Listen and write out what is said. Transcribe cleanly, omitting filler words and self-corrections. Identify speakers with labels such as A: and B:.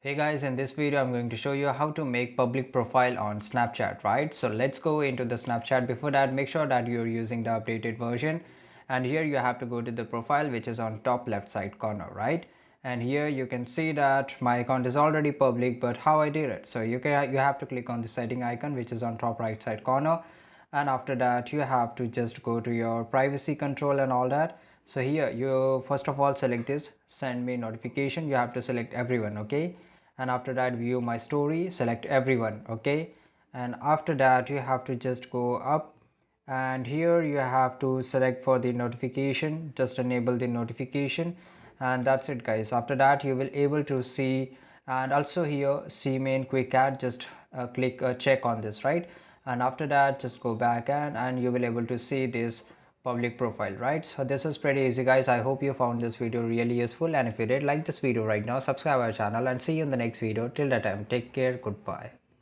A: Hey guys, in this video I'm going to show you how to make public profile on Snapchat, right? So let's go into the Snapchat. Before that, make sure that you're using the updated version, and here you have to go to the profile which is on top left side corner, right? And here you can see that my account is already public, but how I did it. So you have to click on the setting icon which is on top right side corner, and after that you have to just go to your privacy control and all that. So here you first of all select this send me notification. You have to select everyone, okay? And after that view my story, select everyone, okay? And after that you have to just go up, and here you have to select for the notification, just enable the notification, and that's it guys. After that you will able to see, and also here see main quick add, just click check on this, right? And after that just go back and you will able to see this public profile, right? So this is pretty easy guys. I hope you found this video really useful, and if you did like this video right now, subscribe our channel and see you in the next video. Till that time, take care, goodbye.